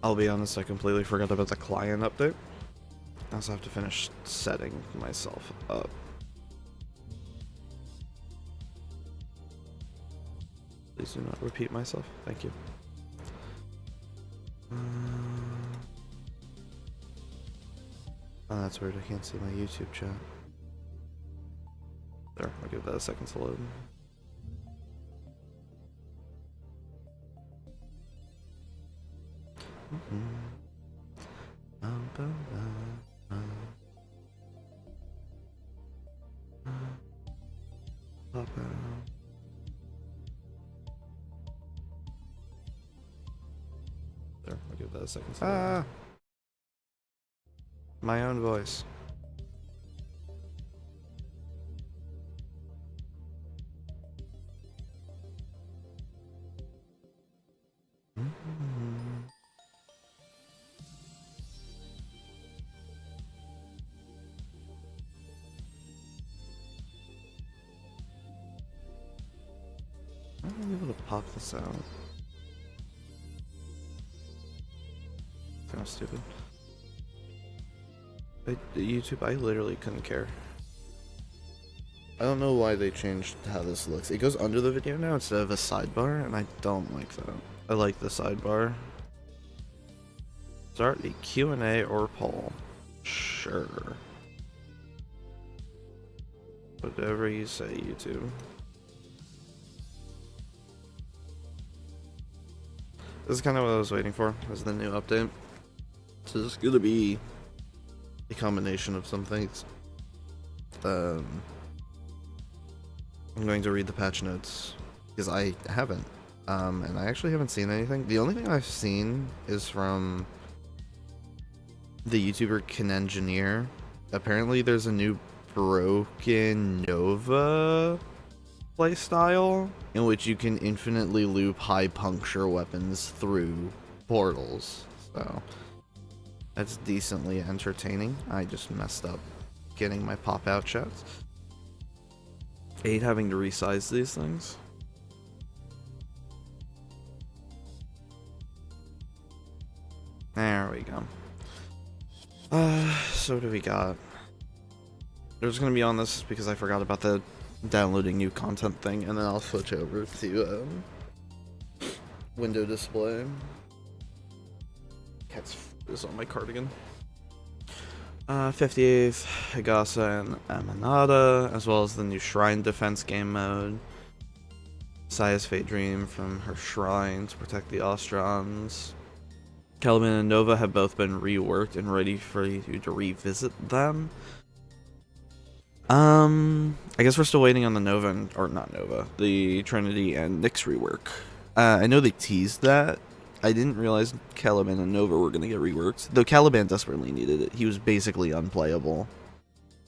I'll be honest, I completely forgot about the client update. I also have to finish setting myself up. Please do not repeat myself. Thank you. Oh, that's weird. I can't see my YouTube chat. There, I'll give that a second to load. There, I'll give that a second to load. My own voice. I'm able to pop this out. Kind of stupid. YouTube, I literally couldn't care. I don't know why they changed how this looks. It goes under the video now instead of a sidebar, and I don't like that. I like the sidebar. Start a Q&A or poll. Sure. Whatever you say, YouTube. This is kind of what I was waiting for, was the new update. So this is going to be a combination of some things. I'm going to read the patch notes, because I haven't. And I actually haven't seen anything. The only thing I've seen is from the YouTuber CanEngineer. Apparently there's a new Broken Nova playstyle in which you can infinitely loop high puncture weapons through portals. So that's decently entertaining. I just messed up getting my pop-out shots. I hate having to resize these things. There we go. So what do we got? There's gonna be on this because I forgot about the downloading new content thing, and then I'll switch over to window display. Cat's is on my cardigan. 58th, Higasa and Amanada, as well as the new Shrine Defense game mode. Saya's Fate Dream from her shrine to protect the Ostrons. Caliban and Nova have both been reworked and ready for you to revisit them. I guess we're still waiting on the Nova, or not Nova, the Trinity and Nyx rework. I know they teased that. I didn't realize Caliban and Nova were going to get reworked, though Caliban desperately needed it. He was basically unplayable.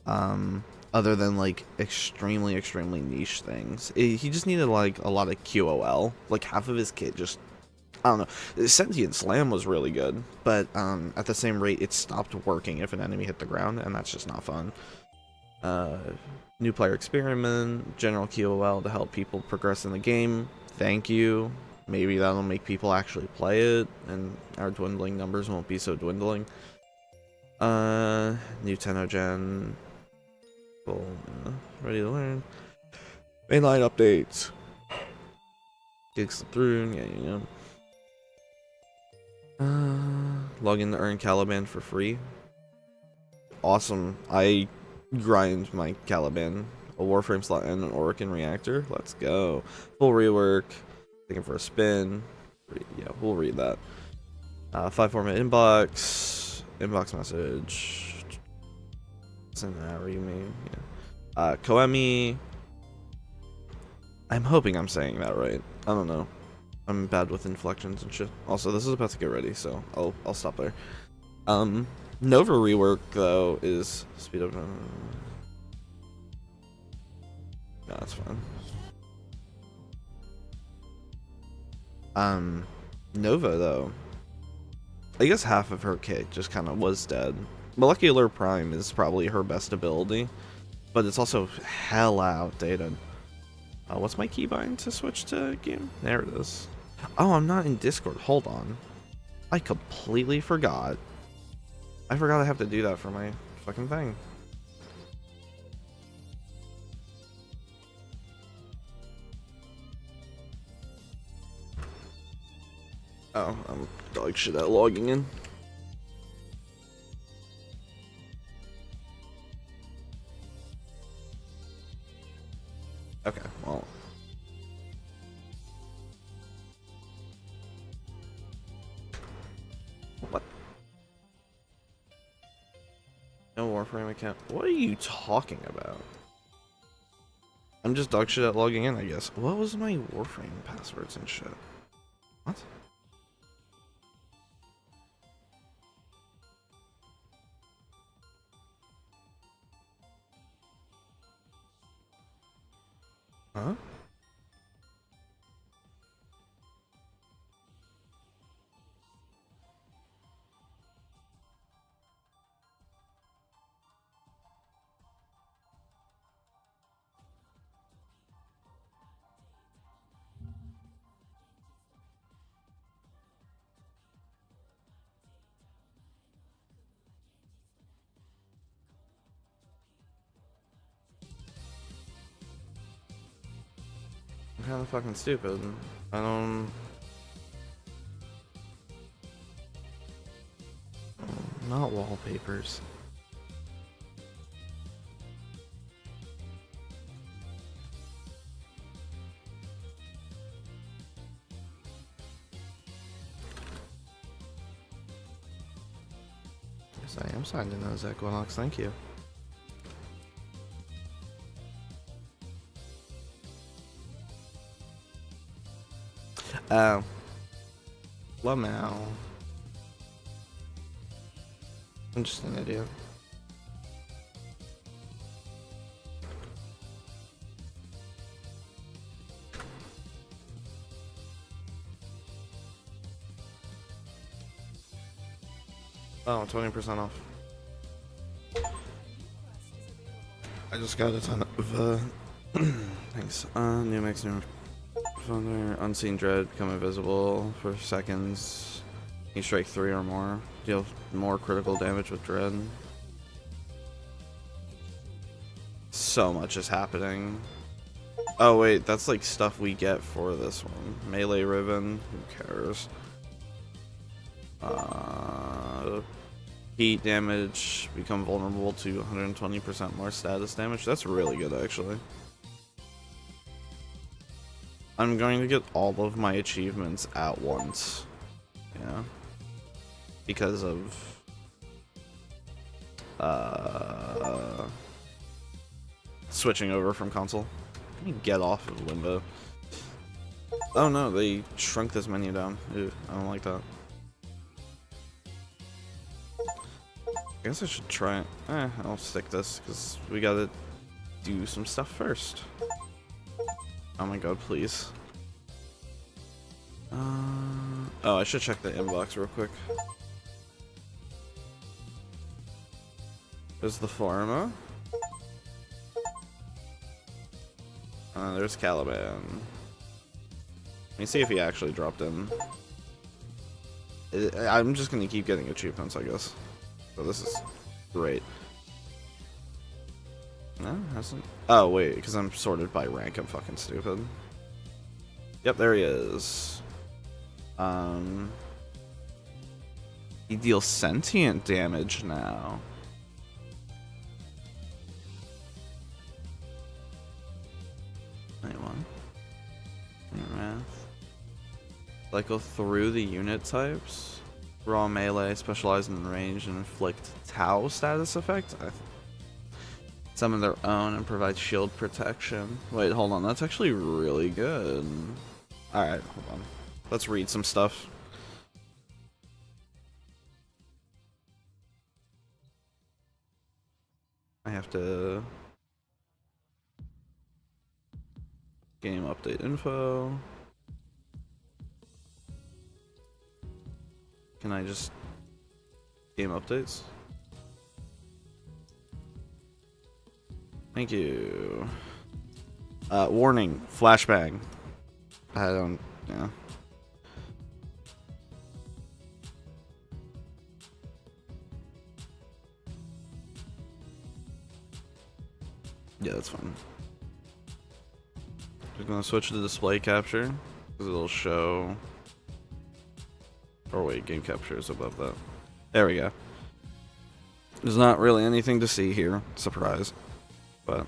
Other than, like, extremely niche things. He just needed, like, a lot of QOL. Like, half of his kit just, I don't know. Sentient Slam was really good, but at the same rate, it stopped working if an enemy hit the ground, and that's just not fun. New player experiment, general QOL to help people progress in the game. Thank you. Maybe that'll make people actually play it, and our dwindling numbers won't be so dwindling. New Tennogen. Cool. Ready to learn. Mainline updates. Gigs through, yeah, you know. Log in to earn Caliban for free. Awesome. I grind my Caliban. A Warframe slot and an Orokin reactor. Let's go. Full rework. Taking for a spin. Yeah, we'll read that. 5-format inbox. Inbox message. Send that, what do you mean? Yeah. Koemi. I'm hoping I'm saying that right. I don't know. I'm bad with inflections and shit. Also, this is about to get ready, so I'll stop there. Nova rework though is speed up. No, that's fine. Nova though, I guess half of her kit just kind of was dead. Molecular Prime is probably her best ability, but it's also hella outdated. What's my keybind to switch to game? There it is. Oh, I'm not in Discord. Hold on. I completely forgot. I forgot I have to do that for my fucking thing. Oh, I'm dog shit at logging in. Okay, well. What? No Warframe account. What are you talking about? I'm just dog shit at logging in, I guess. What was my Warframe passwords and shit? What? Huh? I'm kind of fucking stupid. I don't... Not wallpapers. Yes, I am signed in as Equinox, thank you. Lamau. I'm just an idiot. Oh, 20% off. I just got a ton of, thanks. New mix, new thunder, unseen dread, become invisible for seconds. You strike 3 or more. Deal more critical damage with dread. So much is happening. Oh wait, that's like stuff we get for this one. Melee ribbon, who cares? Heat damage, become vulnerable to 120% more status damage. That's really good, actually. I'm going to get all of my achievements at once. Yeah. Because of... switching over from console. Let me get off of Limbo. Oh no, they shrunk this menu down. Ew, I don't like that. I guess I should try it. I'll stick this, because we gotta do some stuff first. Oh my god, please. Oh, I should check the inbox real quick. There's the Pharma. There's Caliban. Let me see if he actually dropped in. I'm just gonna keep getting achievements, I guess. So this is great. No, hasn't. Oh wait, because I'm sorted by rank. I'm fucking stupid. Yep, there he is. He deals sentient damage now. Cycle through the unit types. Raw melee, specialize in range, and inflict Tau status effect. Summon their own and provide shield protection. Wait, hold on. That's actually really good. Alright, hold on. Let's read some stuff. I have to... Game update info. Can I just... Game updates? Thank you. Warning. Flashbang. I don't... Yeah. Yeah, that's fine. Just gonna switch to display capture because it'll show. Or wait, game capture is above that. There we go. There's not really anything to see here. Surprise. But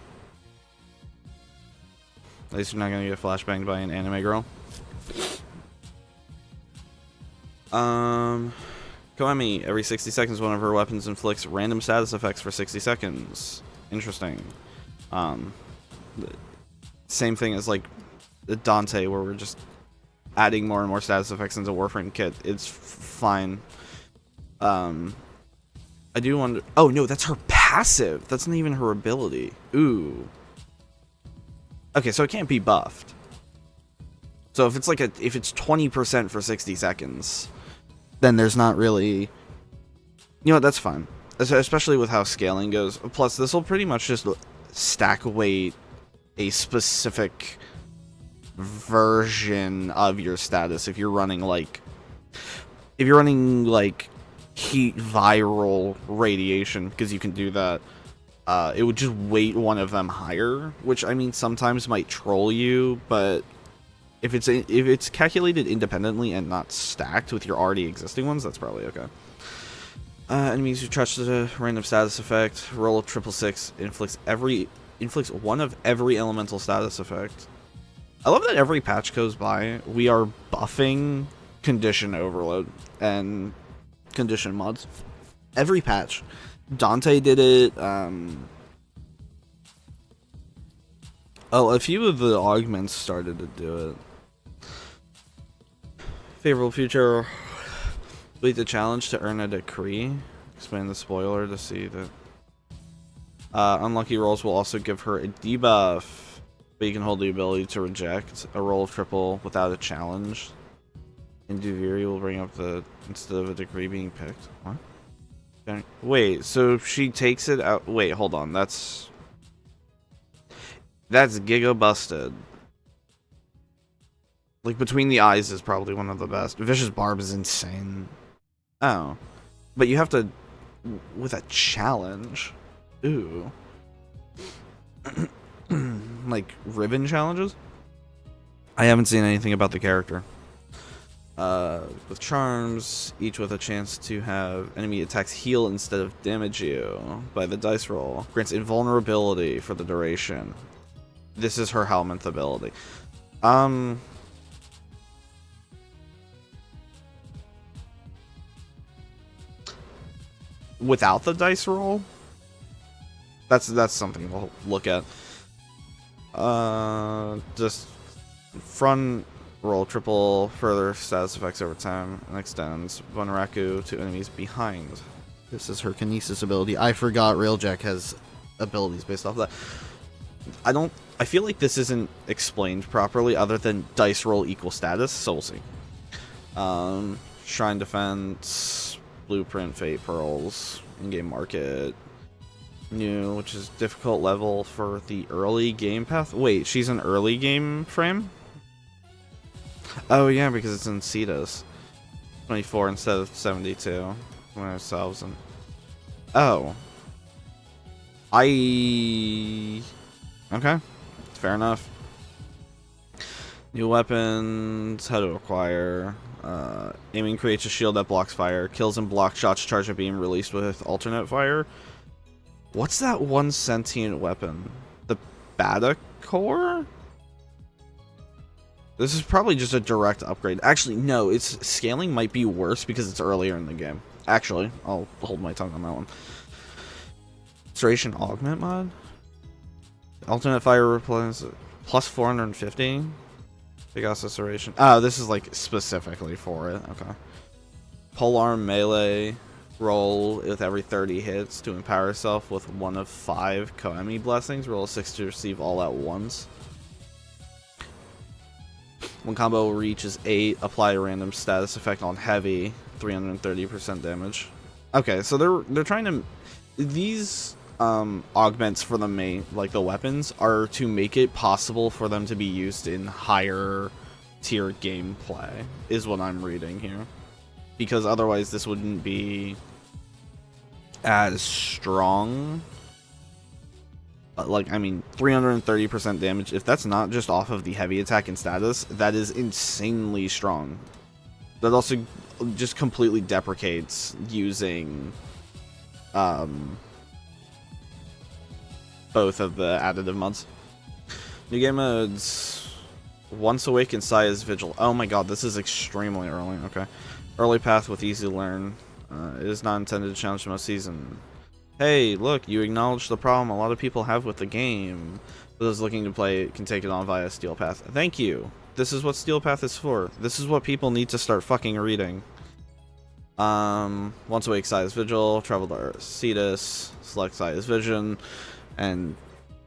at least you're not gonna get flashbanged by an anime girl. Koemi, every 60 seconds one of her weapons inflicts random status effects for 60 seconds. Interesting. Same thing as like Dante, where we're just adding more and more status effects into Warframe Kit. It's fine. I do wonder. Oh no, that's her passive. That's not even her ability. Ooh. Okay, so it can't be buffed. So if it's like if it's 20% for 60 seconds, then there's not really. You know, that's fine. Especially with how scaling goes. Plus, this will pretty much just stack weight a specific version of your status if you're running like heat viral radiation, because you can do that. It would just weight one of them higher, which I mean sometimes might troll you, but if it's calculated independently and not stacked with your already existing ones, that's probably okay. Enemies who touch the random status effect, roll of 666, inflicts one of every elemental status effect. I love that every patch goes by, we are buffing condition overload and condition mods. Every patch. Dante did it. A few of the augments started to do it. Favorable future. Complete the challenge to earn a decree. Expand the spoiler to see that. Unlucky rolls will also give her a debuff, but you can hold the ability to reject a roll of triple without a challenge. And Duviri will bring up the instead of a decree being picked. What? Okay. Wait, so she takes it out. Wait, hold on. That's giga busted. Like Between the Eyes is probably one of the best. Vicious Barb is insane. Oh, but you have to with a challenge. Ooh. Like ribbon challenges? I haven't seen anything about the character. With charms, each with a chance to have enemy attacks heal instead of damage you by the dice roll. Grants invulnerability for the duration. This is her Helminth ability. Without the dice roll? That's something we'll look at. Just front roll triple further status effects over time and extends Bunraku to enemies behind. This is her Kinesis ability. I forgot Railjack has abilities based off of that. I feel like this isn't explained properly other than dice roll equal status, so we'll see. Shrine Defense, Blueprint, Fate Pearls, in-game market. New, which is difficult level for the early game path. Wait, she's an early game frame? Oh yeah, because it's in Cetus. 24 instead of 72. Oh. Okay. Fair enough. New weapons, how to acquire. Aiming creates a shield that blocks fire. Kills and blocks shots charge a beam released with alternate fire. What's that one sentient weapon? The Batacore? This is probably just a direct upgrade. Actually, no, its scaling might be worse because it's earlier in the game. Actually, I'll hold my tongue on that one. Restoration Augment mod? Alternate fire replies plus 450. Pegasus Restoration. Oh, this is like specifically for it. Okay. Polearm melee. Roll with every 30 hits to empower yourself with one of 5 Koemi blessings. Roll a 6 to receive all at once. When combo reaches 8, apply a random status effect on heavy, 330% damage. Okay, so they're trying to these augments for the main, like the weapons, are to make it possible for them to be used in higher tier gameplay, is what I'm reading here. Because otherwise this wouldn't be as strong. But, like, I mean, 330% damage. If that's not just off of the heavy attack and status, that is insanely strong. That also just completely deprecates using both of the additive mods. New game modes. Once Awakened, Saya's Vigil. Oh my god, this is extremely early. Okay. Early path with easy learn. It is not intended to challenge most season. Hey, look, you acknowledge the problem a lot of people have with the game. For those looking to play it can take it on via Steel Path. Thank you. This is what Steel Path is for. This is what people need to start fucking reading. Once Awake, Saya's Vigil. Travel to Cetus. Select Saya's Vision. And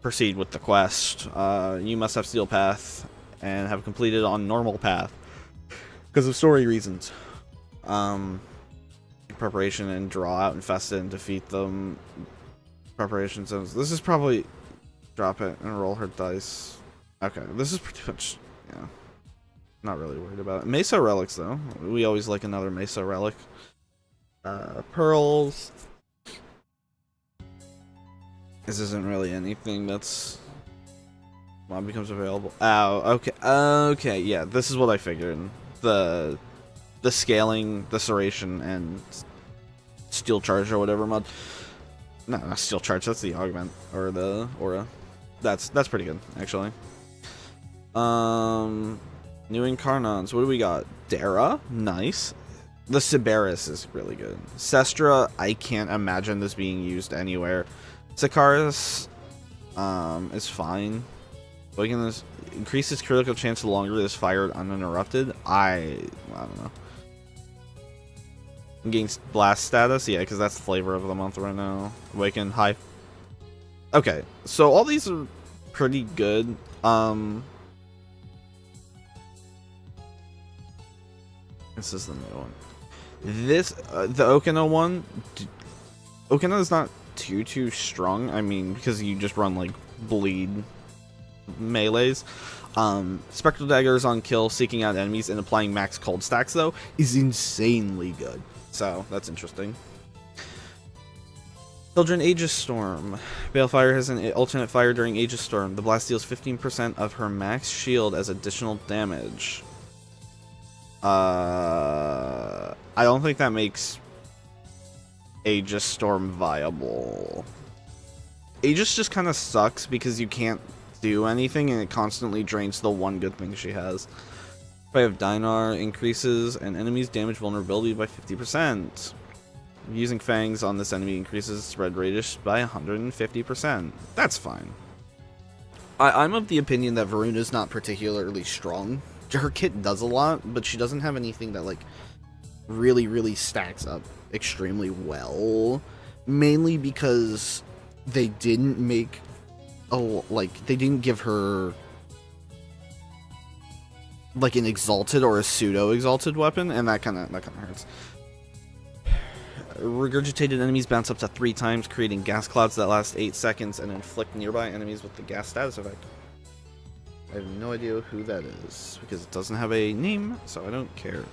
proceed with the quest. You must have Steel Path and have completed on normal path. Because of story reasons. Preparation and draw out Infested and defeat them. Preparation zones. This is probably drop it and roll her dice. Okay, this is pretty much, yeah. Not really worried about it. Mesa relics though. We always like another Mesa relic. Pearls. This isn't really anything that's mod becomes available. Oh, okay. Okay, yeah, this is what I figured. The scaling, the serration, and steel charge or whatever mod. No, not steel charge, that's the augment or the aura. That's pretty good, actually. New Incarnons. What do we got? Dara, nice. The Siberis is really good. Sestra, I can't imagine this being used anywhere. Sikaris is fine. Awaken this increases critical chance the longer it is fired uninterrupted. I don't know. I'm getting blast status, yeah, because that's the flavor of the month right now. Awaken, high. Okay, so all these are pretty good. This is the new one. This the Okina one. Okina is not too strong. I mean, because you just run like bleed melees. Spectral daggers on kill, seeking out enemies and applying max cold stacks though is insanely good. So that's interesting. Children Aegis Storm. Balefire has an alternate fire during Aegis Storm. The blast deals 15% of her max shield as additional damage. I don't think that makes Aegis Storm viable. Aegis just kind of sucks because you can't do anything and it constantly drains the one good thing she has. Fire of Dinar increases an enemy's damage vulnerability by 50%. Using Fangs on this enemy increases spread radius by 150%. That's fine. I'm of the opinion that Varuna's not particularly strong. Her kit does a lot, but she doesn't have anything that like really stacks up extremely well. Mainly because they didn't make they didn't give her like an exalted or a pseudo exalted weapon, and that kind of hurts. Regurgitated enemies bounce up to 3 times, creating gas clouds that last 8 seconds and inflict nearby enemies with the gas status effect. I have no idea who that is because it doesn't have a name, so I don't care.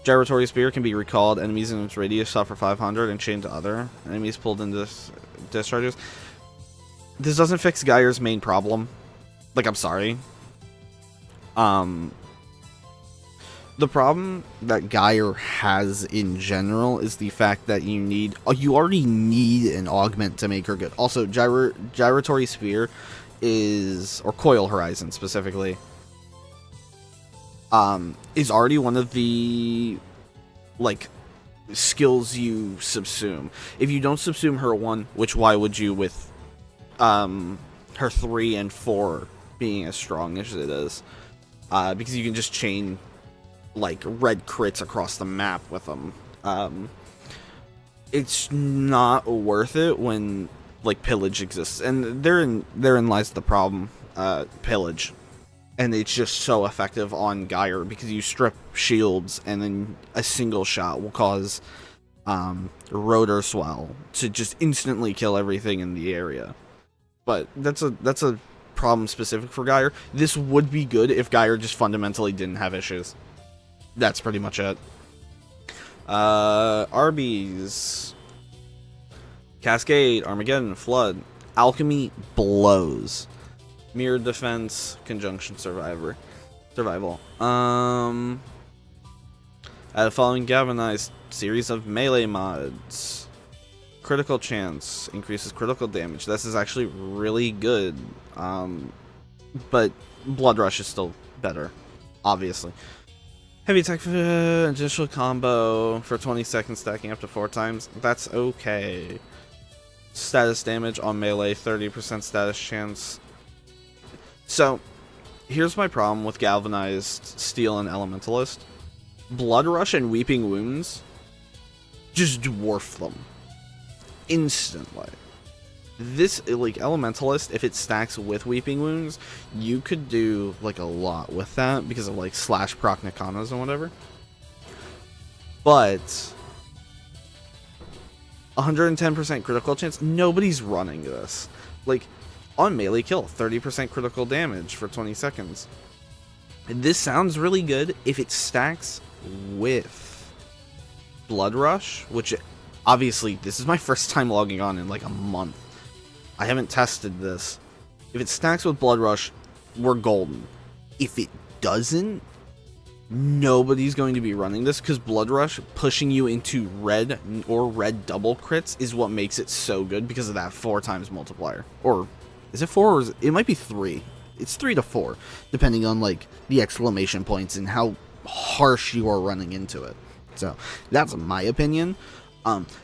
Gyratory Spear can be recalled. Enemies in its radius suffer 500 and chained to other enemies pulled into discharges. This doesn't fix Geyer's main problem. Like, I'm sorry. The problem that Geyer has in general is the fact that you already need an augment to make her good. Also, Gyratory Spear is, or Coil Horizon specifically, is already one of the, like, skills you subsume. If you don't subsume her 1, which why would you with, her 3 and 4 being as strong as it is? Because you can just chain like red crits across the map with them. It's not worth it when like pillage exists, and therein lies the problem. Pillage, and it's just so effective on Geyer because you strip shields, and then a single shot will cause rotor swell to just instantly kill everything in the area. But that's a problem specific for Geyer. This would be good if Geyer just fundamentally didn't have issues. That's pretty much it. Arby's. Cascade, Armageddon, Flood. Alchemy blows. Mirror defense, conjunction survival. Following galvanized series of melee mods. Critical chance increases critical damage. This is actually really good. But Blood Rush is still better, obviously. Heavy attack initial combo for 20 seconds, stacking up to 4 times. That's okay. Status damage on melee, 30% status chance. So, here's my problem with Galvanized, Steel, and Elementalist. Blood Rush and Weeping Wounds just dwarf them instantly. This, like, Elementalist, if it stacks with Weeping Wounds, you could do, like, a lot with that because of, like, slash proc Nikanas and whatever. But 110% critical chance, nobody's running this. Like, on melee kill, 30% critical damage for 20 seconds. This sounds really good if it stacks with Blood Rush, which obviously this is my first time logging on in like a month. I haven't tested this. If it stacks with Blood Rush, we're golden. If it doesn't, nobody's going to be running this because Blood Rush pushing you into red or red double crits is what makes it so good because of that 4 times multiplier. Or is it 4 or it might be 3? It's 3 to 4, depending on like the exclamation points and how harsh you are running into it. So that's my opinion.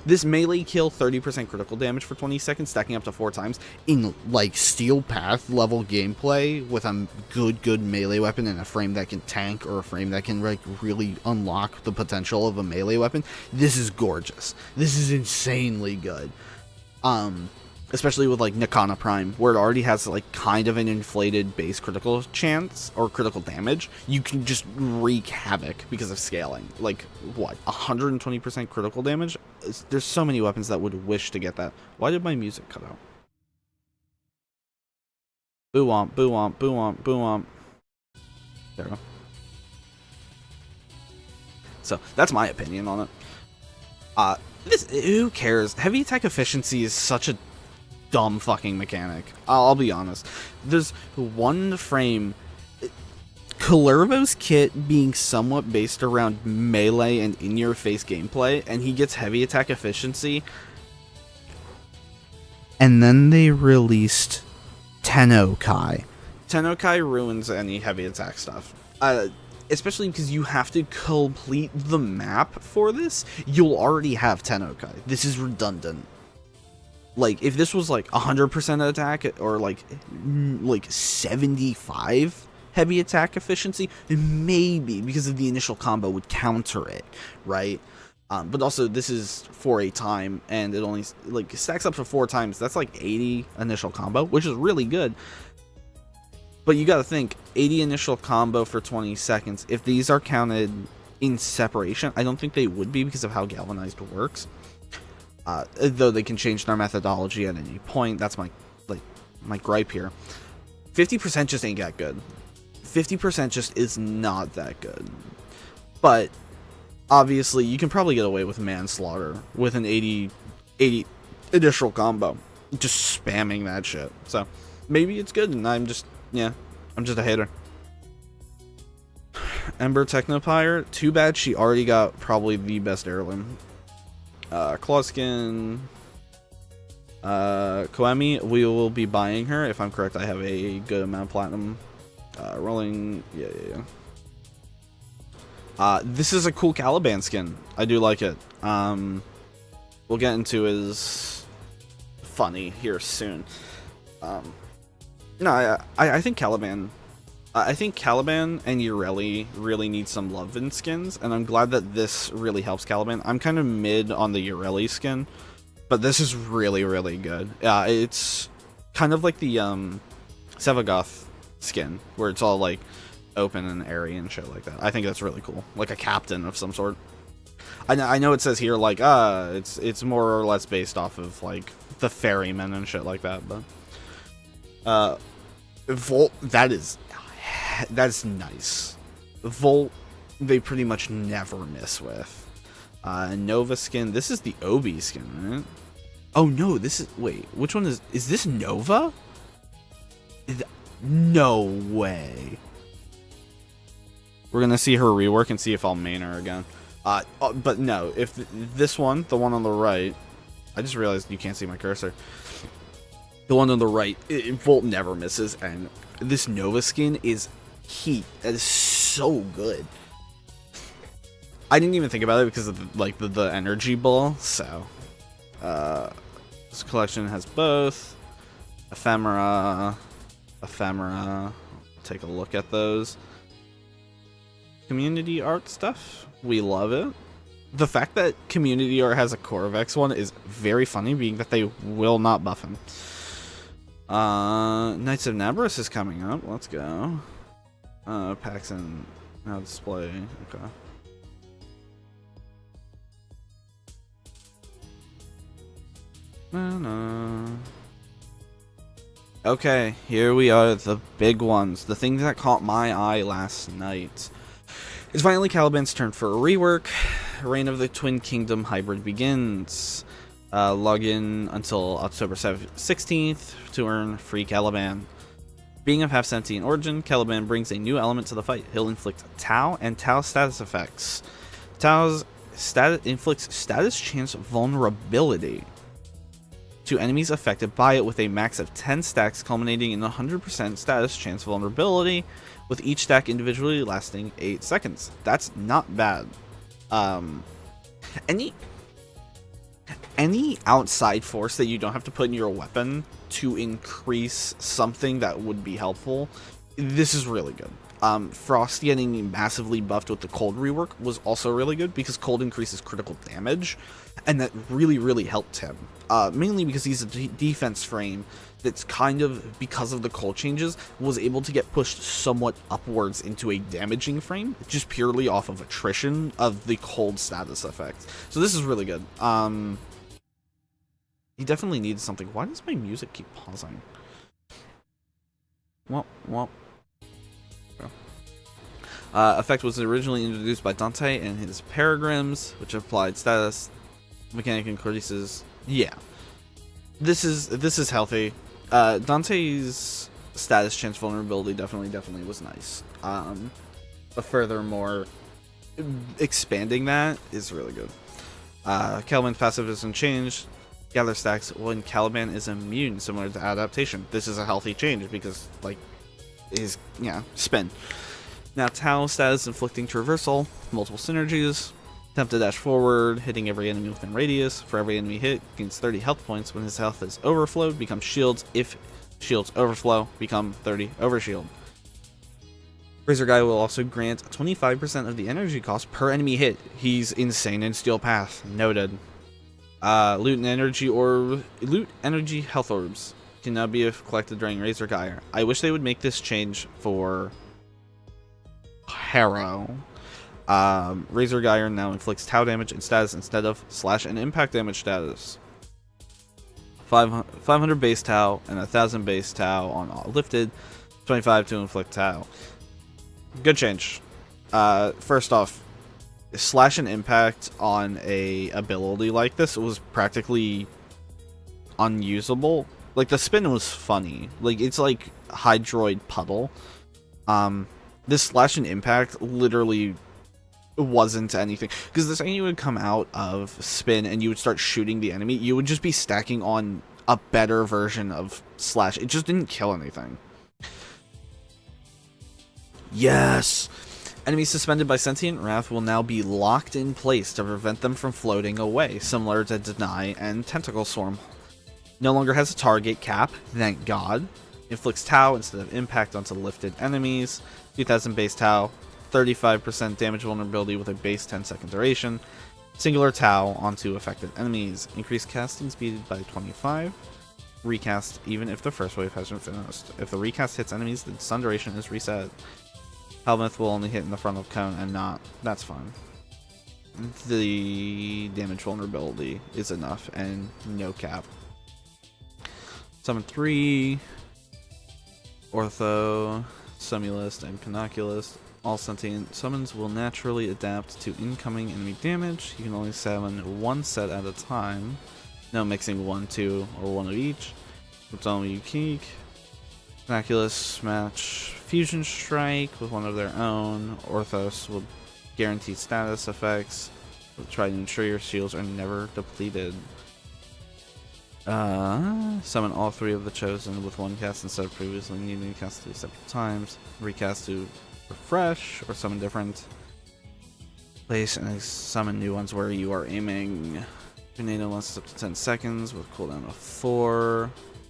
This melee kill, 30% critical damage for 20 seconds, stacking up to 4 times in like Steel Path level gameplay with a good melee weapon and a frame that can tank or a frame that can like really unlock the potential of a melee weapon. This is gorgeous. This is insanely good. Especially with like Nikana Prime, where it already has like kind of an inflated base critical chance or critical damage. You can just wreak havoc because of scaling. Like what, 120% critical damage? There's so many weapons that would wish to get that. Why did my music cut out? Boo womp, boo womp, boo womp, boo womp. There we go. So that's my opinion on it. Who cares? Heavy attack efficiency is such a dumb fucking mechanic. I'll be honest. There's one frame. Kullervo's kit being somewhat based around melee and in-your-face gameplay, and he gets heavy attack efficiency. And then they released Tennokai. Tennokai ruins any heavy attack stuff. Especially because you have to complete the map for this. You'll already have Tennokai. This is redundant. Like, if this was like 100% attack or like 75 heavy attack efficiency, maybe because of the initial combo would counter it, right? But also this is for a time, and it only like stacks up to 4 times. That's like 80 initial combo, which is really good. But you got to think 80 initial combo for 20 seconds. If these are counted in separation, I don't think they would be because of how Galvanized works. Though they can change their methodology at any point. That's my gripe here. 50% just ain't that good. 50% just is not that good. But obviously you can probably get away with manslaughter with an 80 initial combo, just spamming that shit. So maybe it's good, and I'm just a hater. Ember Technopire, too bad she already got probably the best heirloom. Clawskin, Koemi, we will be buying her. If I'm correct, I have a good amount of platinum. Rolling, yeah. This is a cool Caliban skin. I do like it. We'll get into his funny here soon. No, I think Caliban. I think Caliban and Ureli really need some love in skins, and I'm glad that this really helps Caliban. I'm kind of mid on the Ureli skin, but this is really, really good. It's kind of like the Sevagoth skin, where it's all like open and airy and shit like that. I think that's really cool, like a captain of some sort. I know it says here like it's more or less based off of like the ferryman and shit like that, but Volt, that's nice. Volt, they pretty much never miss with. Nova skin, this is the Obi skin, right? Oh no, this is, wait, which one is this Nova? No way. We're gonna see her rework and see if I'll main her again. But no, if this one, the one on the right, I just realized you can't see my cursor. The one on the right, Volt never misses, and this Nova skin is heat. That is so good. I didn't even think about it because of the energy ball. So, this collection has both ephemera. Take a look at those. Community art stuff. We love it. The fact that community art has a Corvex one is very funny, being that they will not buff him. Knights of Nabrus is coming up. Let's go. Packs and now display. Okay. Okay, here we are, the big ones. The thing that caught my eye last night. It's finally Caliban's turn for a rework. Reign of the Twin Kingdom hybrid begins. Log in until October 16th to earn free Caliban. Being of half-sentient origin, Caliban brings a new element to the fight. He'll inflict Tau and Tau status effects. Tau's status inflicts status chance vulnerability to enemies affected by it with a max of 10 stacks, culminating in 100% status chance vulnerability, with each stack individually lasting 8 seconds. That's not bad. Any outside force that you don't have to put in your weapon to increase something that would be helpful, this is really good. Frost getting massively buffed with the cold rework was also really good because cold increases critical damage, and that really helped him. Mainly because he's a defense frame that's kind of, because of the cold changes, was able to get pushed somewhat upwards into a damaging frame, just purely off of attrition of the cold status effect. So this is really good. He definitely needs something. Why does my music keep pausing? Well. Effect was originally introduced by Dante and his Peregrims, which applied status mechanic increases. Yeah, this is healthy. Dante's status chance vulnerability definitely was nice. But furthermore, expanding that is really good. Caliban's passive doesn't change. Gather stacks when Caliban is immune, similar to adaptation. This is a healthy change because, like, his spin. Now, Tau status inflicting traversal, multiple synergies. Attempt to dash forward, hitting every enemy within radius. For every enemy hit, gains 30 health points. When his health is overflowed, becomes shields. If shields overflow, become 30 overshield. Razor Guy will also grant 25% of the energy cost per enemy hit. He's insane in Steel Path. Noted. Loot energy health orbs can now be collected during Razor Gyre. I wish they would make this change for Harrow. Razor Gyre now inflicts Tau damage and status instead of slash and impact damage status. 500 base Tau and 1000 base Tau on all lifted. 25 to inflict Tau. Good change. First off, slash and impact on a ability like this was practically unusable. Like, the spin was funny. Like, it's like Hydroid Puddle. This slash and impact literally wasn't anything, because the second you would come out of spin and you would start shooting the enemy, you would just be stacking on a better version of slash. It just didn't kill anything. Yes! Enemies suspended by Sentient Wrath will now be locked in place to prevent them from floating away, similar to Deny and Tentacle Swarm. No longer has a target cap, thank God. Inflicts Tau instead of impact onto lifted enemies. 2000 base Tau, 35% damage vulnerability with a base 10-second duration. Singular Tau onto affected enemies. Increased casting speed by 25. Recast even if the first wave hasn't finished. If the recast hits enemies, the stun duration is reset. Helmuth will only hit in the frontal cone and not. That's fine. The damage vulnerability is enough and no cap. Summon 3. Ortho, Sumulist, and Pinoculist. All sentient summons will naturally adapt to incoming enemy damage. You can only summon one set at a time. No mixing 1, 2, or 1 of each. It's only unique. Miraculous match Fusion Strike with one of their own. Orthos will guarantee status effects. We'll try to ensure your shields are never depleted. Summon all 3 of the chosen with 1 cast instead of previously needing to cast 3 separate times. Recast to refresh or summon different. Place and summon new ones where you are aiming. Tornado lasts up to 10 seconds with cooldown of 4.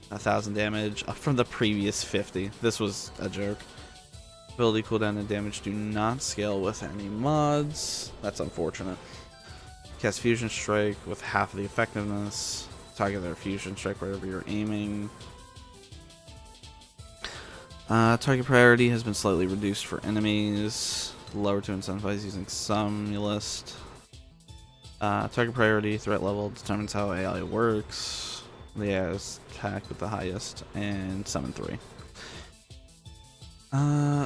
1,000 damage, up from the previous 50. This was a joke. Ability cooldown and damage do not scale with any mods. That's unfortunate. Cast Fusion Strike with half of the effectiveness. Target their Fusion Strike wherever you're aiming. Target priority has been slightly reduced for enemies. Lower to incentivize using Somnolist. Target priority, threat level determines how AI works. The AI's attack with the highest, and summon 3.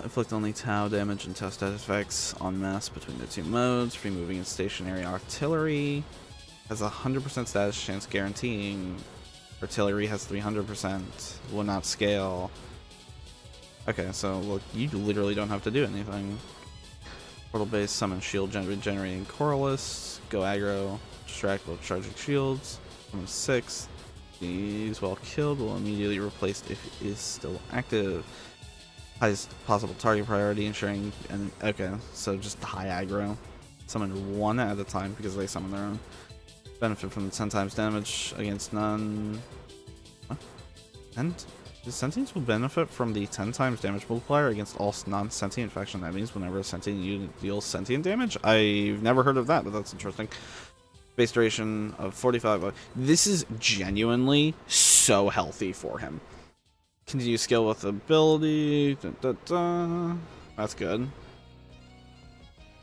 Inflict only Tau damage and Tau status effects en masse between the 2 modes. Free moving and stationary artillery has a 100% status chance guaranteeing. Artillery has 300%. Will not scale. Okay, so look, you literally don't have to do anything. Portal base, summon shield generating Corliss. Go aggro, distract while charging shields. Summon 6. These, while killed, will immediately replace if it is still active. Highest possible target priority, ensuring. And okay, so just high aggro. Summon 1 at a time because they summon their own. Benefit from the 10 times damage against none. Huh? And the sentients will benefit from the 10 times damage multiplier against all non-sentient faction enemies whenever a sentient unit deals sentient damage. I've never heard of that, but that's interesting. Base duration of 45. This is genuinely so healthy for him. Continue skill with ability. That's good.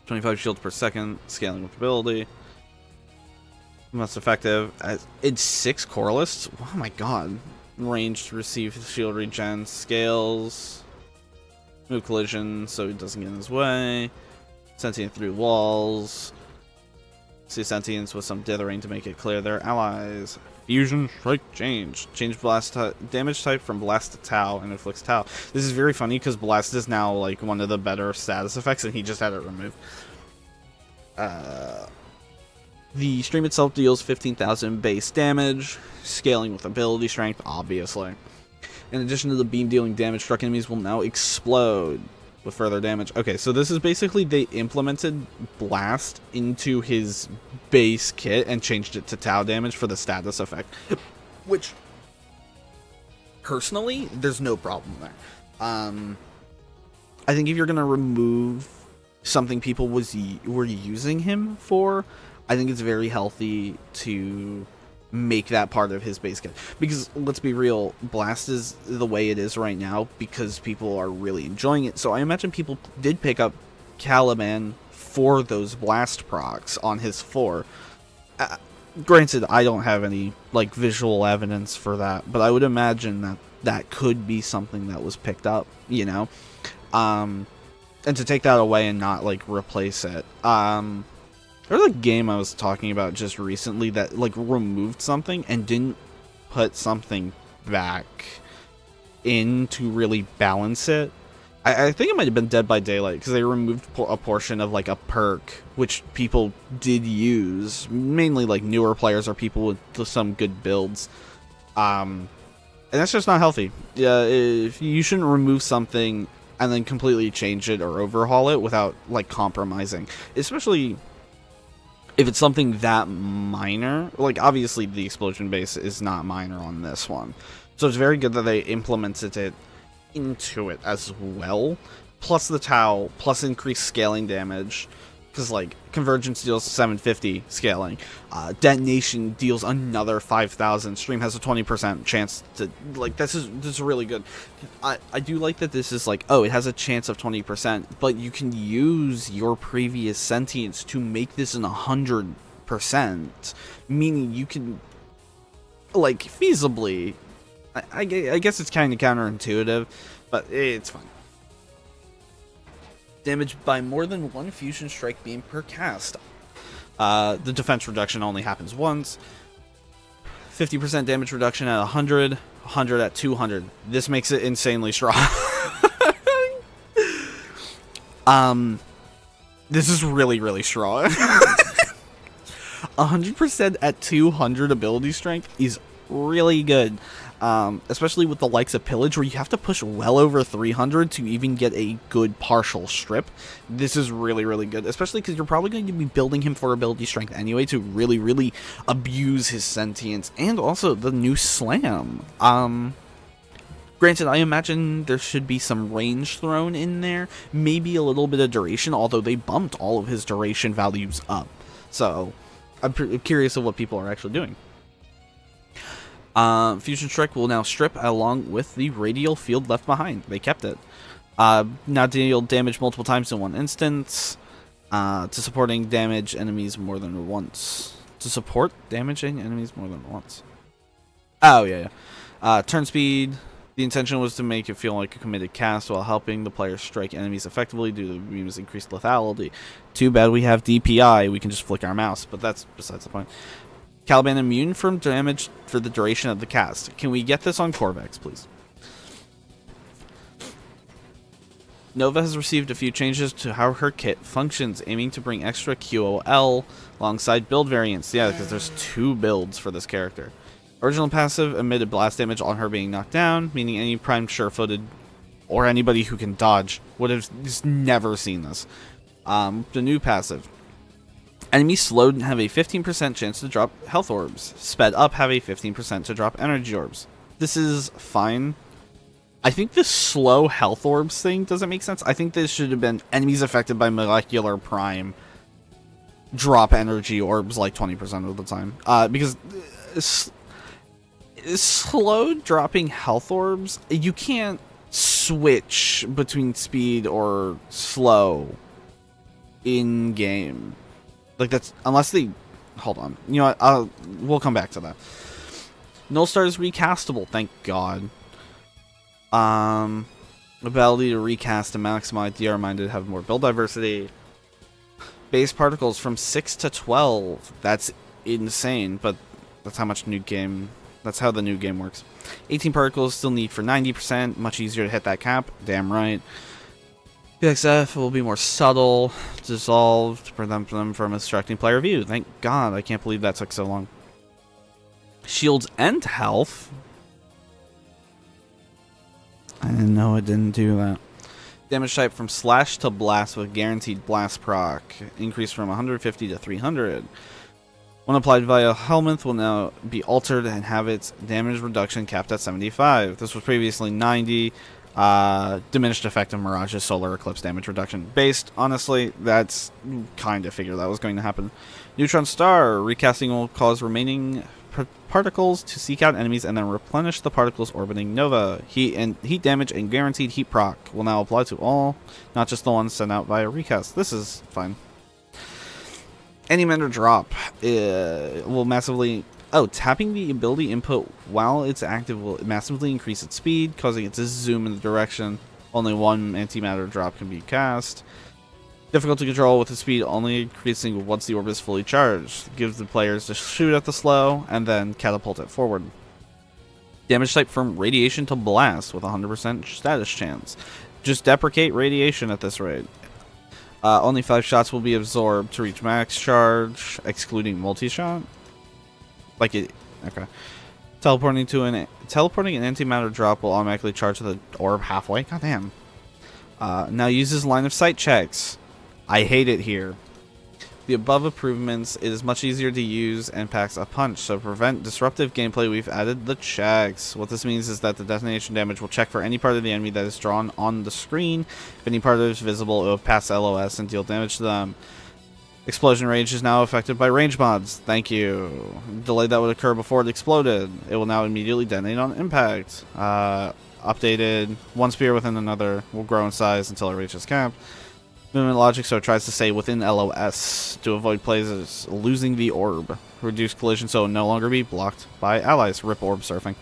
25 shields per second. Scaling with ability. Most effective. It's 6 Corlists. Oh my god. Range to receive shield regen. Scales. Move collision so he doesn't get in his way. Sentient through walls. See sentients with some dithering to make it clear they're allies. Fusion Strike change. Change blast damage type from blast to Tau and inflicts Tau. This is very funny because blast is now like one of the better status effects and he just had it removed. The stream itself deals 15,000 base damage, scaling with ability strength, obviously. In addition to the beam dealing damage, struck enemies will now explode with further damage. Okay, so this is basically they implemented blast into his base kit and changed it to Tau damage for the status effect, which personally there's no problem there. I think if you're gonna remove something people were using him for, I think it's very healthy to make that part of his base kit, because let's be real, blast is the way it is right now because people are really enjoying it. So I imagine people did pick up Caliban for those blast procs on his 4. Granted, I don't have any like visual evidence for that, but I would imagine that that could be something that was picked up, you know. And to take that away and not like replace it, there's a game I was talking about just recently that like removed something and didn't put something back in to really balance it. I think it might have been Dead by Daylight, because they removed a portion of like a perk which people did use, mainly like newer players or people with some good builds, and that's just not healthy. If you shouldn't remove something and then completely change it or overhaul it without like compromising, especially if it's something that minor. Like obviously the explosion base is not minor on this one, so it's very good that they implemented it into it as well, plus the Tau, plus increased scaling damage, because like Convergence deals 750 scaling, Detonation deals another 5,000, Stream has a 20% chance to, like, this is really good. I do like that this is like, oh, it has a chance of 20%, but you can use your previous sentience to make this an 100%, meaning you can, like, feasibly, I guess it's kind of counterintuitive, but it's fine. Damage by more than one fusion strike beam per cast. The defense reduction only happens once. 50% damage reduction at 100, 100 at 200. This makes it insanely strong. This is really, really strong. 100% at 200 ability strength is really good. Especially with the likes of Pillage, where you have to push well over 300 to even get a good partial strip. This is really, really good, especially because you're probably going to be building him for ability strength anyway to really, really abuse his sentience, and also the new slam. Granted, I imagine there should be some range thrown in there, maybe a little bit of duration, although they bumped all of his duration values up. So, I'm curious of what people are actually doing. Fusion Strike will now strip along with the radial field left behind. They kept it. Now deal damage multiple times in one instance. To supporting damage enemies more than once. To support damaging enemies more than once. Oh, yeah. Turn speed. The intention was to make it feel like a committed cast while helping the player strike enemies effectively due to the beam's increased lethality. Too bad we have DPI. We can just flick our mouse, but that's besides the point. Caliban immune from damage for the duration of the cast. Can we get this on Corvex, please? Nova has received a few changes to how her kit functions, aiming to bring extra QOL alongside build variants. Yeah, because there's 2 builds for this character. Original passive emitted blast damage on her being knocked down, meaning any primed sure-footed or anybody who can dodge would have just never seen this. The new passive. Enemies slowed have a 15% chance to drop health orbs. Sped up have a 15% to drop energy orbs. This is fine. I think the slow health orbs thing doesn't make sense. I think this should have been enemies affected by molecular prime drop energy orbs like 20% of the time. Because slow dropping health orbs, you can't switch between speed or slow in game. Like, that's unless they hold on. You know what? We'll come back to that. Nullstar is recastable, thank God. Ability to recast and maximize DR minded have more build diversity. Base particles from 6 to 12. That's insane, but that's how much new game. That's how the new game works. 18 particles still need for 90%. Much easier to hit that cap. Damn right. PXF will be more subtle, dissolved to prevent them from obstructing player view. Thank God. I can't believe that took so long. Shields and health. I didn't know it didn't do that. Damage type from slash to blast with guaranteed blast proc. Increase from 150 to 300. When applied via Helminth will now be altered and have its damage reduction capped at 75. This was previously 90. Diminished effect of Mirage's solar eclipse damage reduction. Based, honestly, that's kind of figured that was going to happen. Neutron Star. Recasting will cause remaining particles to seek out enemies and then replenish the particles orbiting Nova. Heat damage and guaranteed heat proc will now apply to all, not just the ones sent out via recast. This is fine. Any mana drop will massively... Oh, tapping the ability input while it's active will massively increase its speed, causing it to zoom in the direction. Only one antimatter drop can be cast. Difficult to control with the speed only increasing once the orb is fully charged. Gives the players to shoot at the slow and then catapult it forward. Damage type from radiation to blast with 100% status chance. Just deprecate radiation at this rate. Only 5 shots will be absorbed to reach max charge, excluding multi-shot. Like it, okay. Teleporting an antimatter drop will automatically charge the orb halfway. Goddamn. Now uses line of sight checks. I hate it here. The above improvements is much easier to use and packs a punch, so to prevent disruptive gameplay we've added the checks. What this means is that the detonation damage will check for any part of the enemy that is drawn on the screen. If any part is visible, it will pass LOS and deal damage to them. Explosion range is now affected by range mods. Thank you. Delay that would occur before it exploded. It will now immediately detonate on impact. Updated. One spear within another will grow in size until it reaches cap. Movement logic, so it tries to stay within LOS to avoid players losing the orb. Reduce collision so it will no longer be blocked by allies. Rip orb surfing.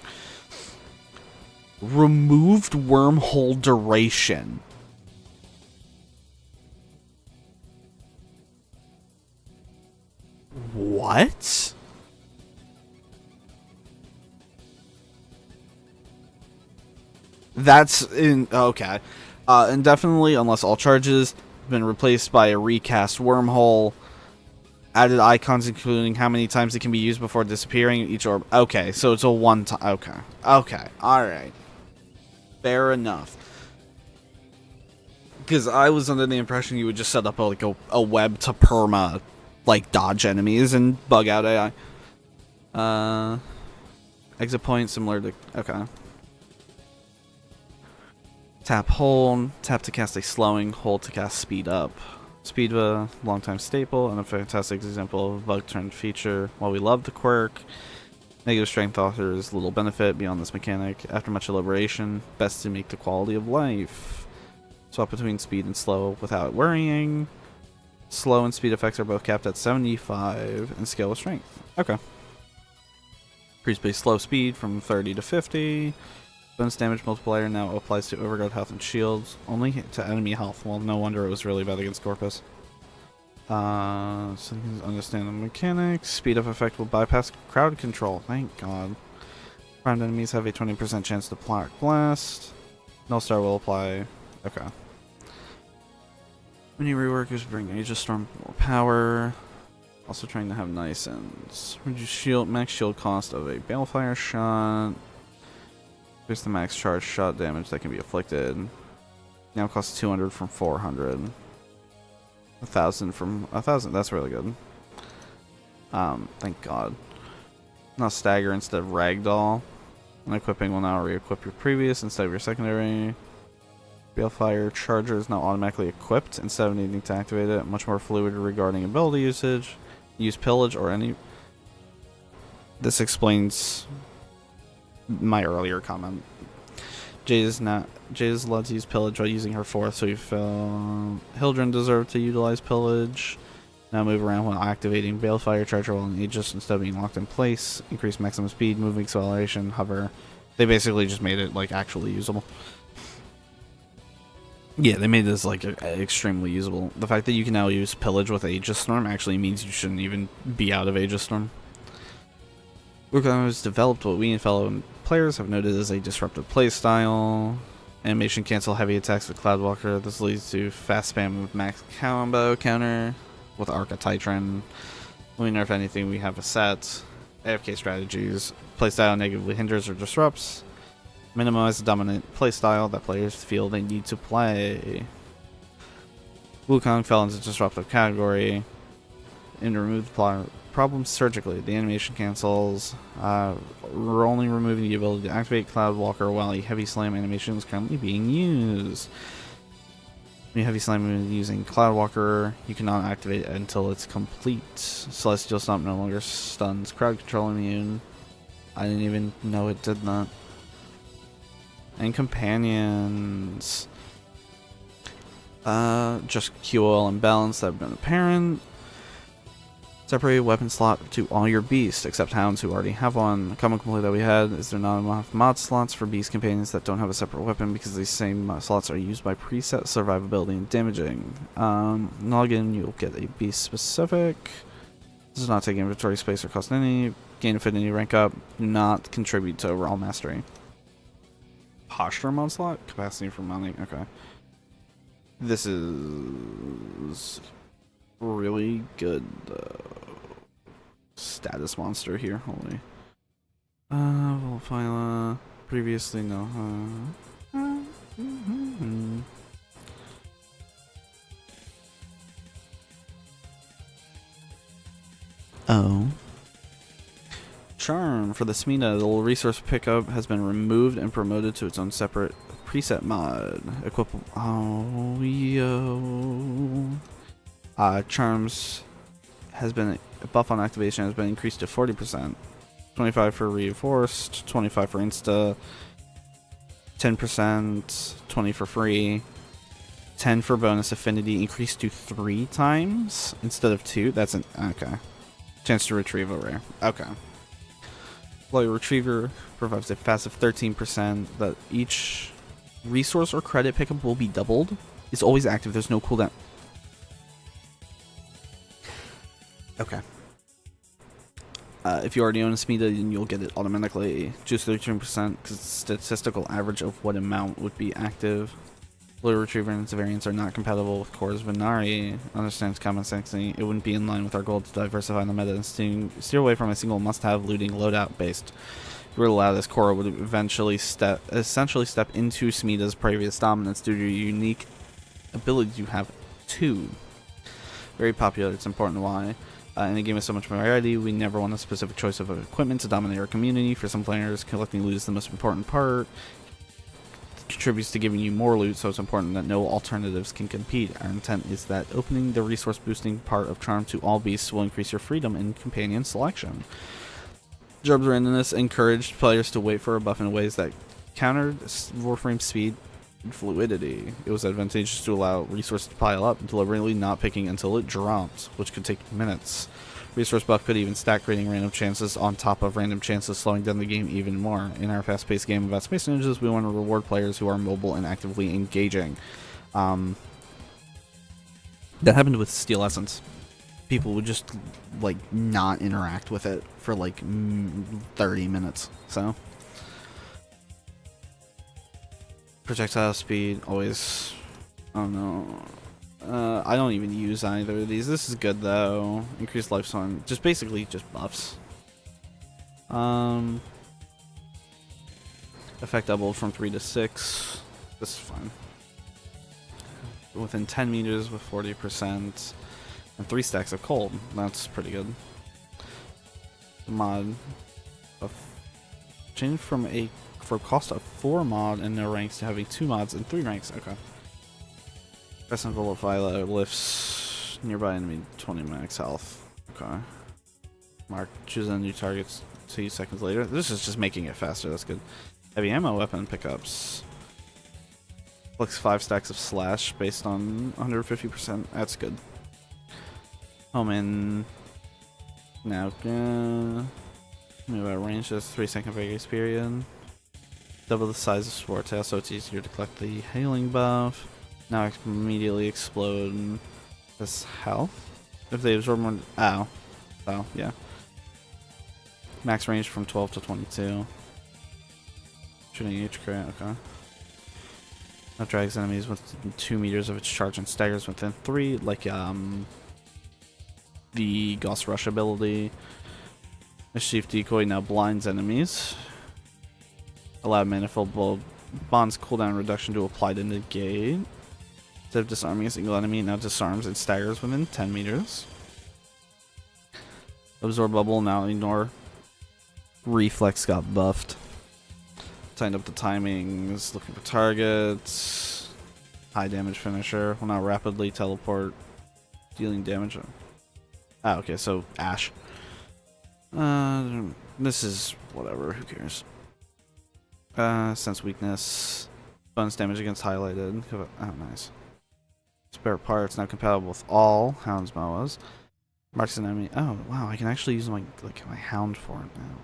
Removed wormhole duration. What? That's in okay. Indefinitely, unless all charges have been replaced by a recast wormhole. Added icons including how many times it can be used before disappearing each orb. Okay, so it's a one time. Okay. Okay. All right. Fair enough. Because I was under the impression you would just set up a web to perma, like, dodge enemies and bug out AI. Exit point similar to... Okay. Tap hold. Tap to cast a slowing. Hold to cast speed up. Speed a long-time staple and a fantastic example of a bug-turned feature. While we love the quirk, negative strength offers little benefit beyond this mechanic. After much elaboration, best to make the quality of life. Swap between speed and slow without worrying. Slow and speed effects are both capped at 75 and scale with strength. Okay. Increase base slow speed from 30 to 50. Bonus damage multiplier now applies to overguard health and shields. Only to enemy health. Well, no wonder it was really bad against Corpus. So you can understand the mechanics. Speed up effect will bypass crowd control. Thank God. Primed enemies have a 20% chance to block blast. Null Star will apply. Okay. Many reworkers bring Aegis Storm more power. Also trying to have nice ends. Reduce shield max shield cost of a Balefire shot. Here's the max charge shot damage that can be inflicted. Now costs 200 from 400. 1,000 from 1,000. That's really good. Thank God. Now stagger instead of ragdoll. And equipping will now re-equip your previous instead of your secondary. Balefire charger is now automatically equipped instead of needing to activate it. Much more fluid regarding ability usage. Use pillage or any. This explains my earlier comment. Jade is allowed to use pillage while using her fourth, so you feel Hildren deserved to utilize pillage. Now move around while activating Balefire charger while in Aegis instead of being locked in place. Increase maximum speed, moving acceleration, hover. They basically just made it like actually usable. Yeah, they made this like extremely usable. The fact that you can now use pillage with Aegis Storm actually means you shouldn't even be out of Aegis Storm. Wukong has developed what we and fellow players have noted as a disruptive playstyle. Animation cancel heavy attacks with Cloudwalker. This leads to fast spam with max combo counter with Arca Titran. We nerf anything we have a set. AFK strategies. Playstyle negatively hinders or disrupts. Minimize the dominant playstyle that players feel they need to play. Wukong fell into disruptive category. And remove the problem surgically. The animation cancels. We're only removing the ability to activate Cloudwalker while a heavy slam animation is currently being used. When you heavy slam using Cloudwalker, you cannot activate it until it's complete. Celestial Stomp no longer stuns crowd control immune. I didn't even know it did that. And companions. Just QOL and balance that have been apparent. Separate a weapon slot to all your beasts, except hounds who already have one. A common complaint that we had is there not enough mod slots for beast companions that don't have a separate weapon because these same slots are used by preset survivability and damaging. Log in, you'll get a beast specific. This does not take inventory space or cost any. Gain affinity rank up. Do not contribute to overall mastery. Posture mod slot? Capacity for money. Okay. This is really good status monster here. Holy. Volphyla. Previously, no. Oh. Charm for the Smina. The little resource pickup has been removed and promoted to its own separate preset mod. Equip. Oh, yo. Charms has been a buff on activation has been increased to 40%. 25 for reinforced, 25 for insta, 10%, 20 for free, 10 for bonus affinity increased to 3 times instead of 2. That's an okay. Chance to retrieve a rare. Okay. While your retriever provides a passive 13% that each resource or credit pickup will be doubled. It's always active. There's no cooldown. Okay. If you already own a Smida, then you'll get it automatically. Just 13%, because it's statistical average of what amount would be active. Blue Retriever and its variants are not compatible with Core's Venari. Understands common sense. It wouldn't be in line with our goal to diversify the meta and steer away from a single must-have looting loadout based. If we were to allow this, Cora would essentially step into Smida's previous dominance due to your unique ability to have two. Very popular. It's important why. In a game with so much variety, we never want a specific choice of equipment to dominate our community. For some players, collecting loot is the most important part. Contributes to giving you more loot, so it's important that no alternatives can compete. Our intent is that opening the resource boosting part of Charm to all beasts will increase your freedom in companion selection. Job's randomness encouraged players to wait for a buff in ways that countered Warframe speed and fluidity. It was advantageous to allow resources to pile up, deliberately not picking until it dropped, which could take minutes. Resource buff could even stack, creating random chances on top of random chances, slowing down the game even more. In our fast-paced game about Space Ninjas, we want to reward players who are mobile and actively engaging. That happened with Steel Essence. People would just, like, not interact with it for, like, 30 minutes, so. Projectile speed, always, I don't know. I don't even use either of these. This is good though. Increased lifespan. Just basically just buffs. Effect doubled from 3 to 6. This is fine. Within 10 meters with 40%. And 3 stacks of cold. That's pretty good. The mod. Changed from a cost of 4 mod and no ranks to having 2 mods and 3 ranks. Okay. Crescent Bullet Violet lifts nearby enemy 20 max health. Okay. Mark, choose a new targets 2 seconds later. This is just making it faster, that's good. Heavy ammo weapon pickups. Flicks 5 stacks of slash based on 150%. That's good. Home in. Now, move out range, that's 3-second Vegas period. Double the size of Sword Tail, so it's easier to collect the hailing buff. Now immediately explode this health. If they absorb more. Ow. Oh, yeah. Max range from 12 to 22. Shooting each crit, okay. That drags enemies within 2 meters of its charge and staggers within 3, like the Gauss Rush ability. Mischief Decoy now blinds enemies. Allow manifold bonds cooldown reduction to apply to negate. Instead of disarming a single enemy, it now disarms and staggers within 10 meters. Absorb bubble, now ignore. Reflex got buffed. Tightened up the timings, looking for targets. High damage finisher will now rapidly teleport, dealing damage. Ah, okay, so Ash. This is whatever, who cares. Sense weakness. Bonus damage against highlighted. Oh, nice. Spare parts now compatible with all Hound's Moas. Marks an enemy. Oh wow, I can actually use my Hound for it now.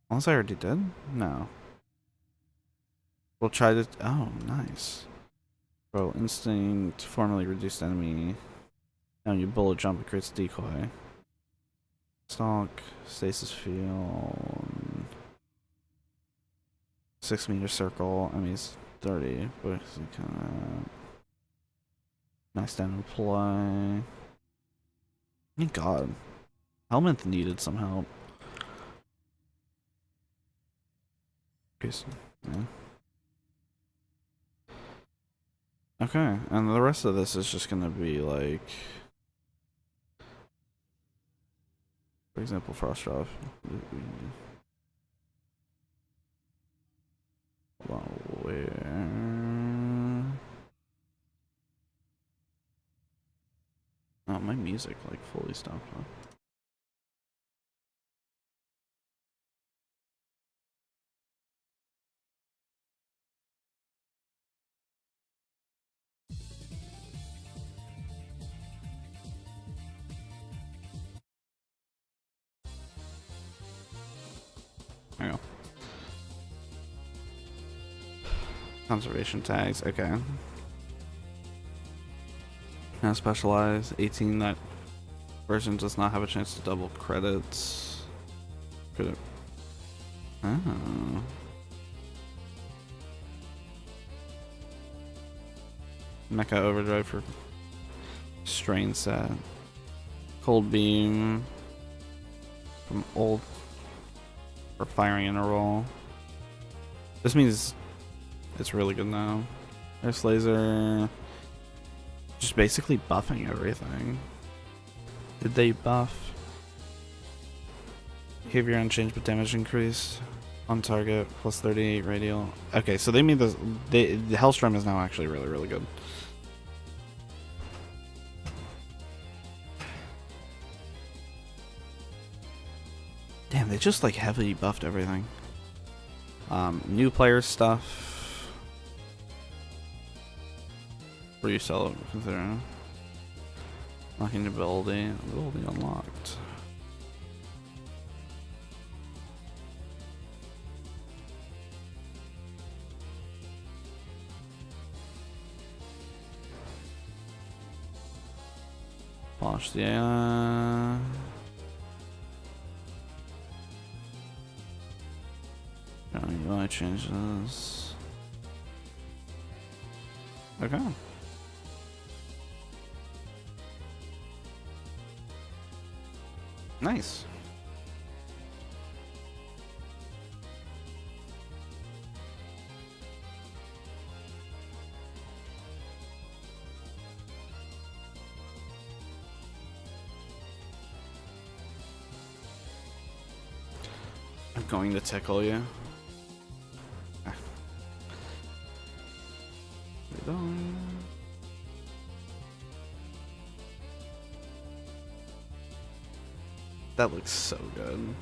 Unless I already did? No. We'll try to. Oh, nice. Bro, instinct formerly reduced enemy. Now you bullet jump, it creates decoy. Stalk, stasis field. 6-meter circle. Enemies 30. But kinda. Nice down play. Thank God. Helminth needed some help. Yeah. Okay, and the rest of this is just gonna be like, for example, Frostdraw. Hold on, where? Oh, my music like fully stopped. Huh? There you go. Conservation tags, okay. Now specialize, 18 that Version does not have a chance to double credits. Could it? Oh. Mecha Overdrive for Strain Set. Cold Beam from old for firing in a roll. This means it's really good now. There's Laser. Just basically buffing everything. Did they buff? Behavior unchanged but damage increased. On target, plus 38 radial. Okay, so they made this. The Hellstrom is now actually really, really good. Damn, they just like heavily buffed everything. New player stuff. Where you sell it, considering unlocking ability unlocked. Polish the you want to change this? Okay. Nice. I'm going to tickle you. That looks so good.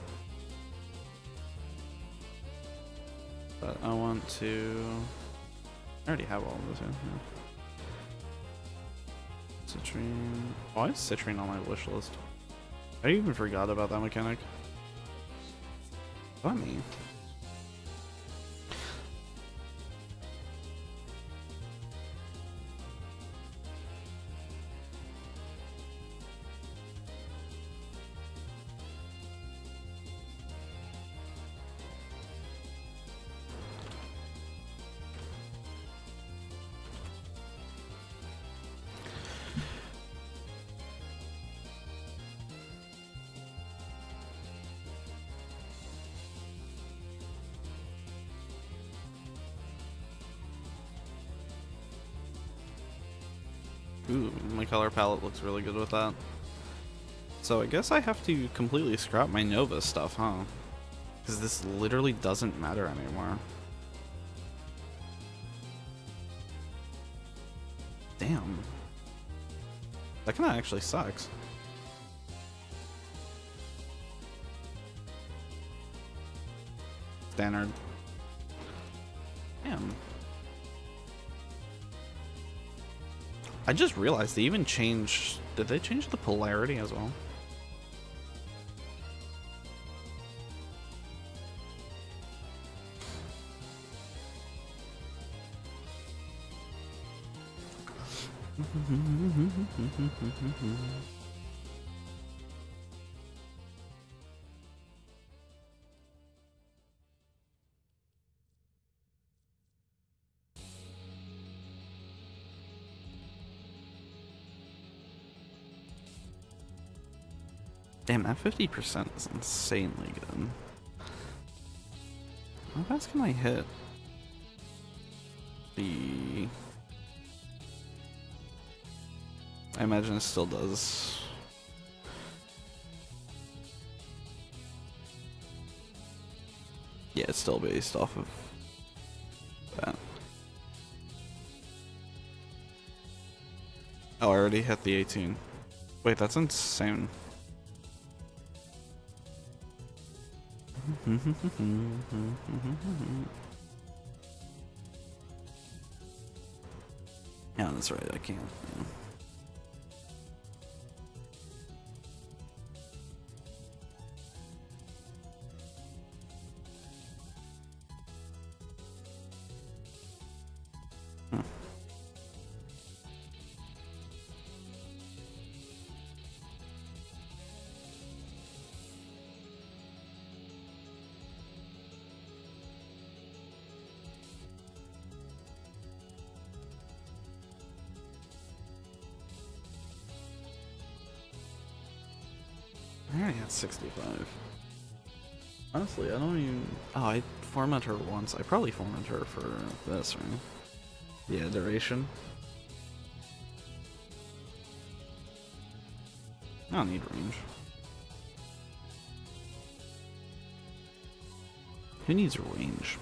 But I want to... I already have all of this in here. Citrine... Why is Citrine on my wish list? I even forgot about that mechanic. Funny. Ooh, my color palette looks really good with that. So I guess I have to completely scrap my Nova stuff, huh? Because this literally doesn't matter anymore. Damn. That kind of actually sucks. Standard. Damn. I just realized they even changed... Did they change the polarity as well? Damn, that 50% is insanely good. How fast can I hit the... I imagine it still does. Yeah, it's still based off of that. Oh, I already hit the 18. Wait, that's insane. Yeah, that's right, I can't. Yeah. got 65. Honestly, I don't even... Oh, I formatted her once. I probably formatted her for this, right? Yeah, duration. I don't need range. Who needs range?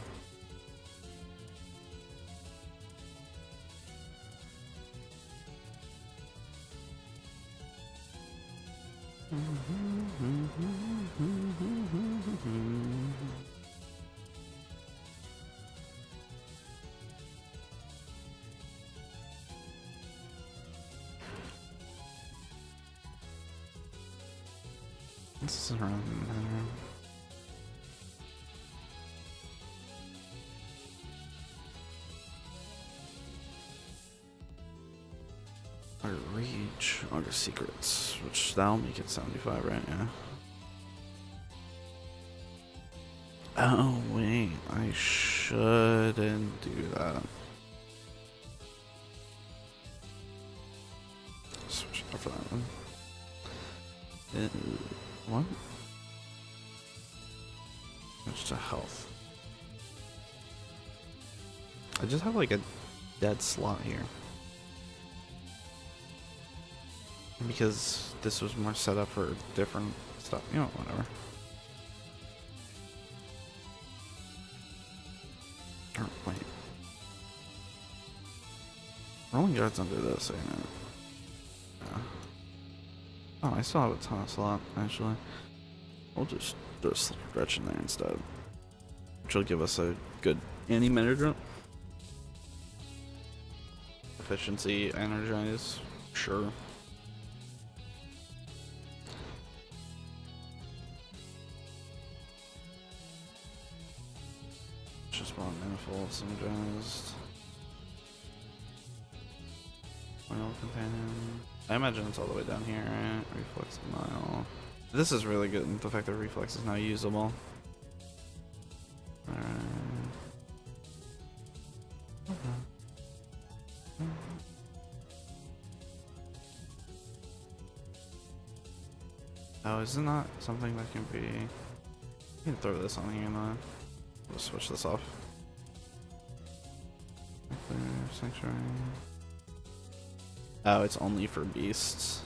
This isn't really matter. Our reach, our secrets, which that'll make it 75, right? Yeah. Oh wait, I shouldn't do that. Switch it up for that one. What? Switch to health. I just have like a dead slot here. Because this was more set up for different stuff. You know, whatever. Or, wait. Rolling guards under this, ain't it? Yeah. Oh, I still have a ton of slot, actually. We'll just throw stretch in there instead. Which will give us a good anti-mana drop. Efficiency, energize, sure. Just want manifold, synergized. Oil companion. I imagine it's all the way down here, right? Reflex mile. This is really good, the fact that reflex is now usable. Alright. Oh, isn't that something that can be... You can throw this on here now. We'll switch this off. Sanctuary. Oh, it's only for beasts.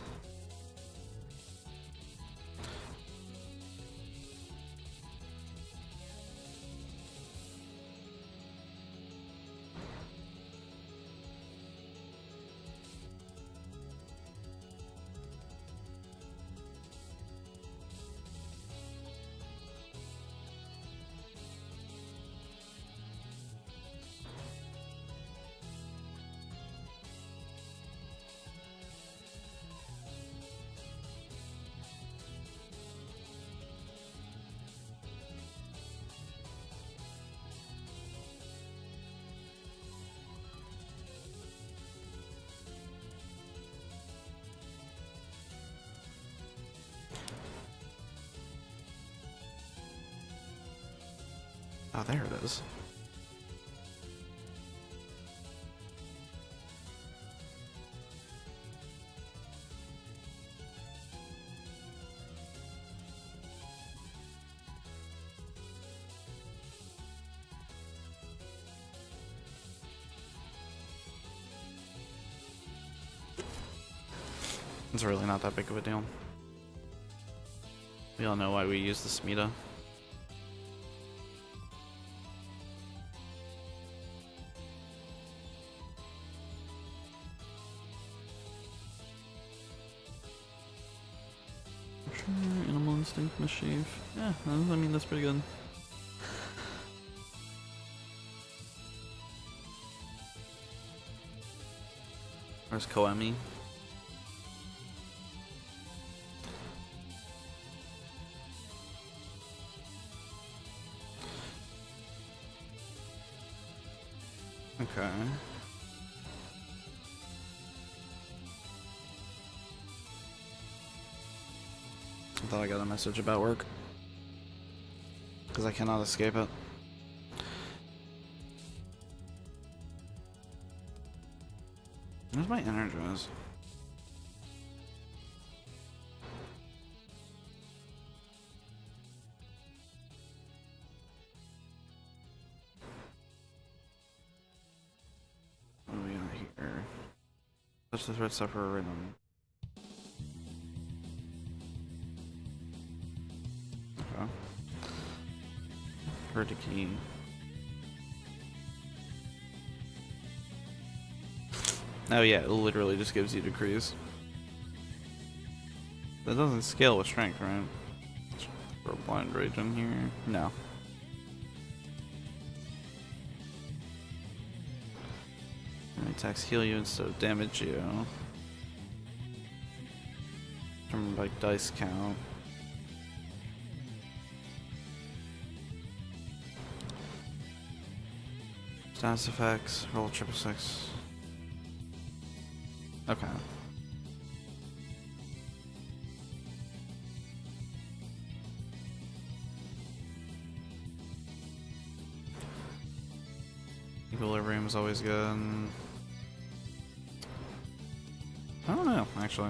Oh, there it is. It's really not that big of a deal. We all know why we use the Smita. Animal instinct, mischief. Yeah, I mean that's pretty good. Where's Koemi? Okay. I thought I got a message about work. Because I cannot escape it. Where's my energize? Touch the threat sufferer right on. Okay. Vertical. Oh yeah, it literally just gives you decrees. That doesn't scale with strength, right? Throw blind rage in here. No. Attacks heal you instead of damage you. From like dice count. Status effects, roll 666. Okay. Equilibrium is always good. I don't know, actually.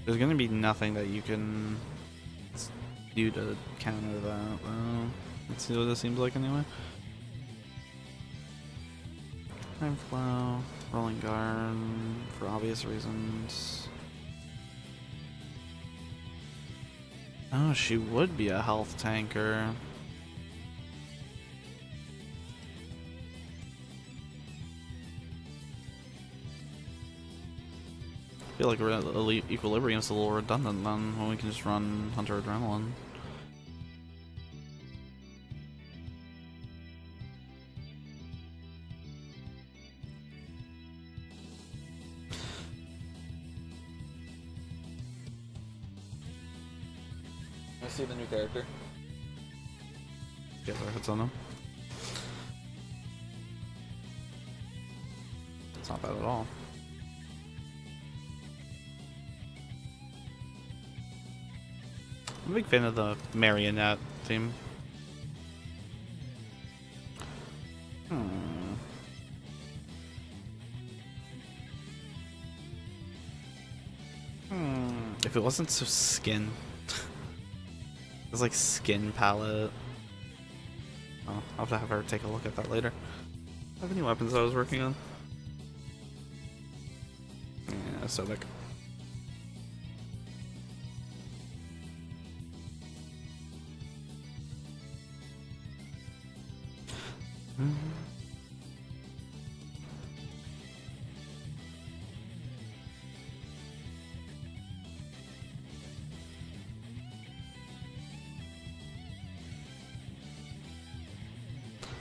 There's gonna be nothing that you can do to counter that. Let's see what this seems like anyway. Time flow, rolling guard for obvious reasons. Oh, she would be a health tanker. I feel like Elite Equilibrium's a little redundant then, when we can just run Hunter Adrenaline. I see the new character. Get our hits on them. It's not bad at all. I'm a big fan of the marionette theme. If it wasn't so skin. It's like skin palette. Oh, I'll have to have her take a look at that later. I have any weapons I was working on? Yeah, Sobek.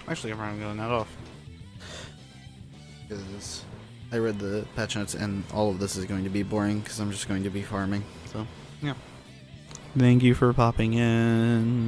Actually, I'm going to net off. Because I read the patch notes and all of this is going to be boring because I'm just going to be farming. So, yeah. Thank you for popping in.